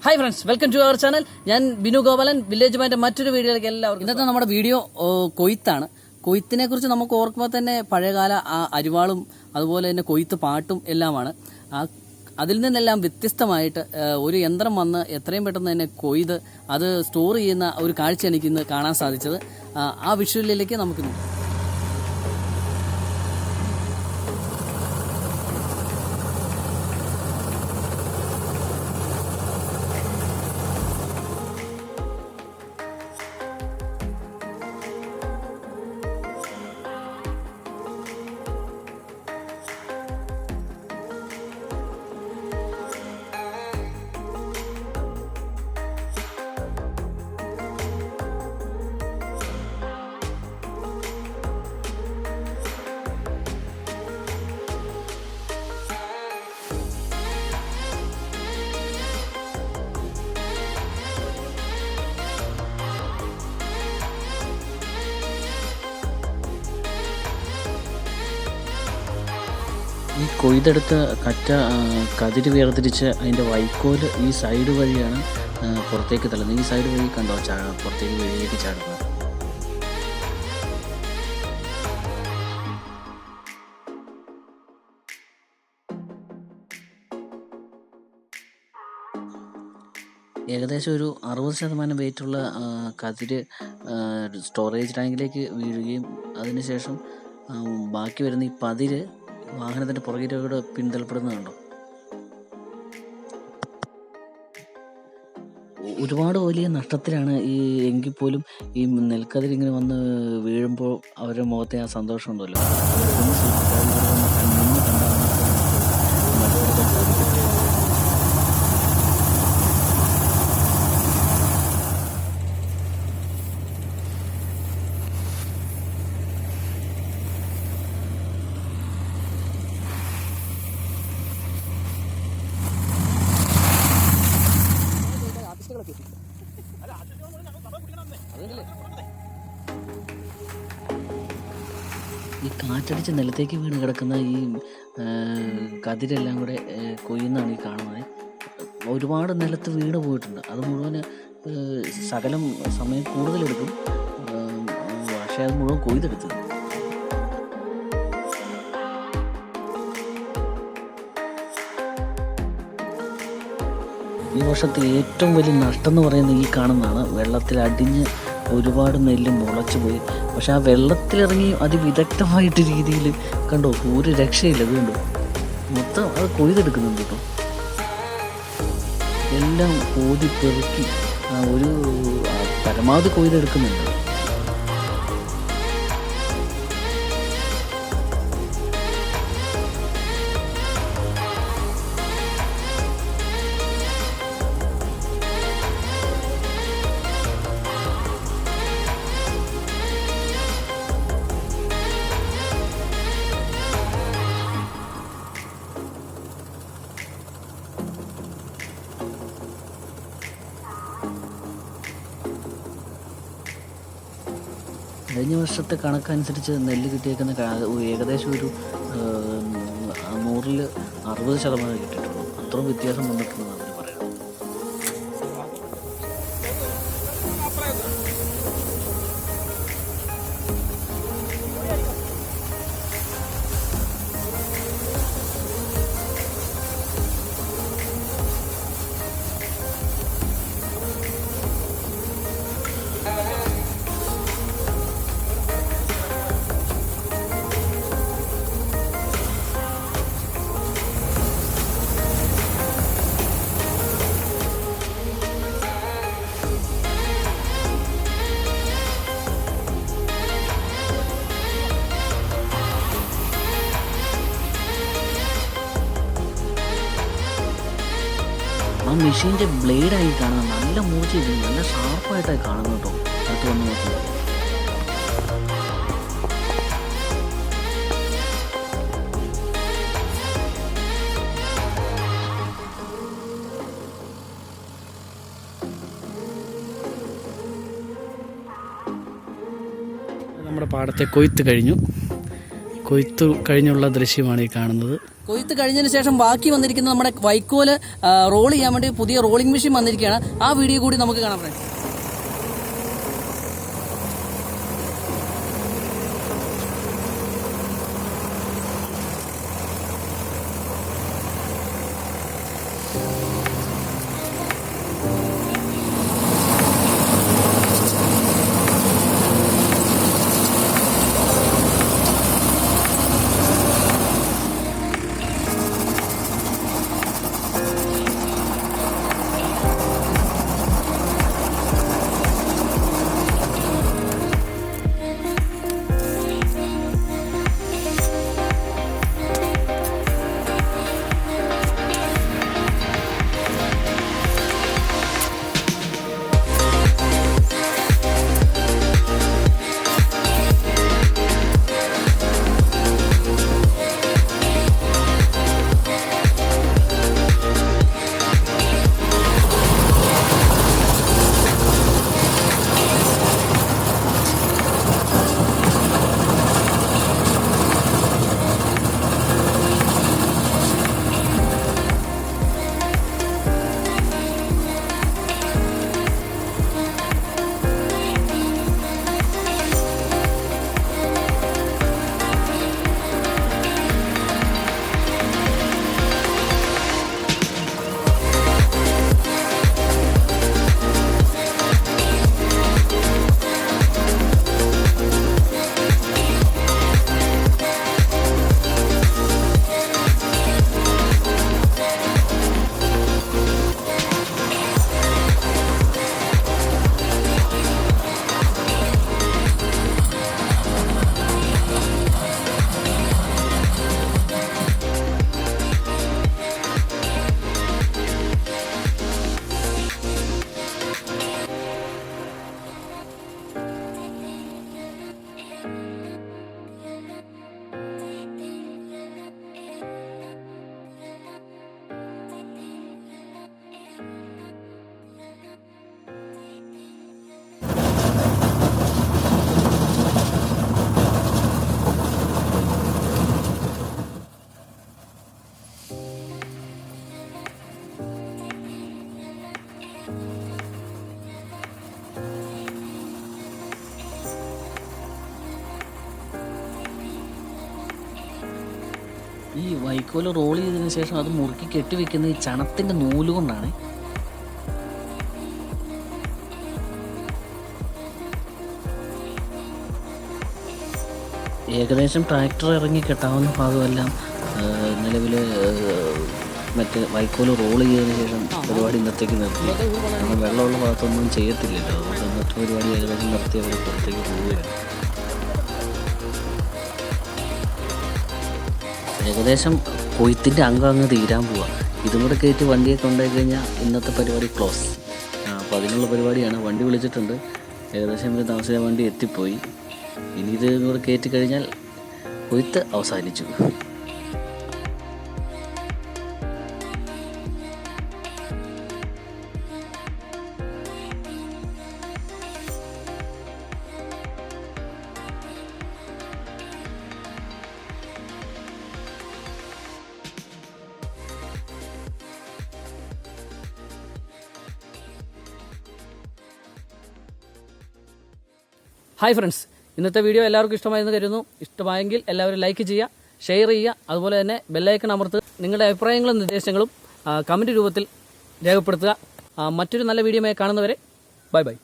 Hi friends, welcome to our channel. ഞാൻ Binu Gopalan. Village മൈൻ്റെ മറ്റൊരു വീഡിയോയിലേക്ക് എല്ലാവർക്കും. ഇന്നത്തെ നമ്മുടെ വീഡിയോ കൊയ്ത്താണ്. കൊയ്ത്തിനെ കുറിച്ച് നമുക്ക് ഓർക്കുമ്പോൾ തന്നെ പഴയകാല ആ അരിവാളും അതുപോലെ തന്നെ കൊയ്ത്ത് പാട്ടും എല്ലാമാണ്. അതിൽ നിന്നെല്ലാം വ്യത്യസ്തമായിട്ട് ഒരു യന്ത്രം വന്ന് എത്രയും പെട്ടെന്ന് തന്നെ കൊയ്ത് അത് സ്റ്റോർ ചെയ്യുന്ന ഒരു കാഴ്ച എനിക്ക് ഇന്ന് കാണാൻ സാധിച്ചത്. ആ വിഷ്വലിലേക്ക് നമുക്ക് നോക്കാം. ഈ കൊയ്തെടുത്ത കതിര് വേർതിരിച്ച് അതിൻ്റെ വൈക്കോല് ഈ സൈഡ് വഴിയാണ് പുറത്തേക്ക് തള്ളുന്നത്. ഈ സൈഡ് വഴി കണ്ടോ പുറത്തേക്ക് വെളിയിലേക്ക് ചാടുന്നത്. ഏകദേശം ഒരു 60% വെയിറ്റുള്ള കതിര് സ്റ്റോറേജ് ടാങ്കിലേക്ക് വീഴുകയും അതിനുശേഷം ബാക്കി വരുന്ന ഈ പതിര് വാഹനത്തിൻ്റെ പുറകിലൂടെ പിന്തള്ളപ്പെടുന്നതുണ്ടോ. ഒരുപാട് വലിയ നഷ്ടത്തിലാണ് എങ്കിൽ പോലും ഈ നെൽക്കതിരിങ്ങനെ വന്ന് വീഴുമ്പോൾ അവരുടെ മുഖത്തെ ആ സന്തോഷം ഉണ്ടല്ലോ, മനസ്സിലാക്കാൻ സാധിക്കും. ഈ കാറ്റടിച്ച് നിലത്തേക്ക് വീണ് കിടക്കുന്ന ഈ കതിരെല്ലാം കൂടെ കൊയ്യുന്നതാണ് ഈ കാണുന്നത്. ഒരുപാട് നിലത്ത് വീണ് പോയിട്ടുണ്ട്. അത് മുഴുവൻ ശകലം സമയം കൂടുതലെടുക്കും, പക്ഷേ അത് മുഴുവൻ കൊയ്തെടുത്തു. ഈ വർഷത്തെ ഏറ്റവും വലിയ നഷ്ടം എന്ന് പറയുന്നത് ഈ കാണുന്നതാണ്. വെള്ളത്തിൽ അടിഞ്ഞ് ഒരുപാട് നെല്ല് മുളച്ചു പോയി. പക്ഷെ ആ വെള്ളത്തിലിറങ്ങി അതിവിദഗ്ധമായിട്ട് രീതിയിൽ കണ്ടോ, ഒരു രക്ഷയില്ല. അത് കണ്ടോ, മൊത്തം അത് കൊയ്തെടുക്കുന്നുണ്ട് കേട്ടോ. എല്ലാം കോതി പെറുക്കി ഒരു പരമാവധി കൊയ്തെടുക്കുന്നുണ്ട്. കഴിഞ്ഞ വർഷത്തെ കണക്കനുസരിച്ച് നെല്ല് കിട്ടിയേക്കുന്ന ഏകദേശം ഒരു 100-ൽ 60% കിട്ടിയിട്ടുള്ളൂ. അത്രയും വ്യത്യാസം വന്നിട്ടുണ്ടെന്ന് അവർ പറയുന്നത്. ആ മെഷീൻ്റെ ബ്ലേഡായി കാണുന്നത് നല്ല മൂർച്ച, നല്ല ഷാർപ്പായിട്ടായി കാണുന്നു കേട്ടോ. അടുത്ത് വന്ന് നോക്കുന്നത് നമ്മുടെ പാടത്തെ കൊയ്ത്ത് കഴിഞ്ഞു. കൊയ്ത്തു കഴിഞ്ഞുള്ള ദൃശ്യമാണ് ഈ കാണുന്നത്. കൊയ്ത്ത് കഴിഞ്ഞതിന് ശേഷം ബാക്കി വന്നിരിക്കുന്ന നമ്മുടെ വൈക്കോല് റോൾ ചെയ്യാൻ വേണ്ടി പുതിയ റോളിംഗ് മെഷീൻ വന്നിരിക്കുകയാണ്. ആ വീഡിയോ കൂടി നമുക്ക് കാണാം ഫ്രണ്ട്സ്. ഈ വൈക്കോല് റോൾ ചെയ്തതിന് ശേഷം അത് മുറുക്കി കെട്ടിവെക്കുന്ന ഈ ചണത്തിൻ്റെ നൂല് കൊണ്ടാണ്. ഏകദേശം ട്രാക്ടർ ഇറങ്ങി കെട്ടാവുന്ന ഭാഗമെല്ലാം നിലവിൽ മറ്റേ വൈക്കോല് റോൾ ചെയ്തതിന് ശേഷം പരിപാടി ഇന്നത്തേക്ക് നിർത്തി. കാരണം വെള്ളമുള്ള ഭാഗത്തൊന്നും ചെയ്യത്തില്ലല്ലോ, അതുകൊണ്ട് ഇന്നത്തെ പരിപാടി ഏകദേശം നിർത്തി അവർ പുറത്തേക്ക് പോവുകയാണ്. ഏകദേശം കൊയ്ത്തിൻ്റെ അങ്ങ് തീരാൻ പോവാം. ഇതും കൂടെ കയറ്റി വണ്ടിയെ കൊണ്ടുപോയി കഴിഞ്ഞാൽ ഇന്നത്തെ പരിപാടി ക്ലോസ്. അപ്പോൾ അതിനുള്ള പരിപാടിയാണ്. വണ്ടി വിളിച്ചിട്ടുണ്ട്, ഏകദേശം ഒരു താമസിക്കാൻ വണ്ടി എത്തിപ്പോയി. ഇനി ഇത് കൂടെ കയറ്റി കഴിഞ്ഞാൽ കൊയ്ത്ത് അവസാനിച്ചു. ഹായ് ഫ്രണ്ട്സ്, ഇന്നത്തെ വീഡിയോ എല്ലാവർക്കും ഇഷ്ടമായെന്ന് കരുതുന്നു. ഇഷ്ടമായെങ്കിൽ എല്ലാവരും ലൈക്ക് ചെയ്യുക, ഷെയർ ചെയ്യുക, അതുപോലെ തന്നെ ബെല്ലൈക്കൺ അമർത്തുക. നിങ്ങളുടെ അഭിപ്രായങ്ങളും നിർദ്ദേശങ്ങളും കമൻറ്റ് രൂപത്തിൽ രേഖപ്പെടുത്തുക. മറ്റൊരു നല്ല വീഡിയോയുമായി കാണുന്നവരെ ബൈ ബൈ.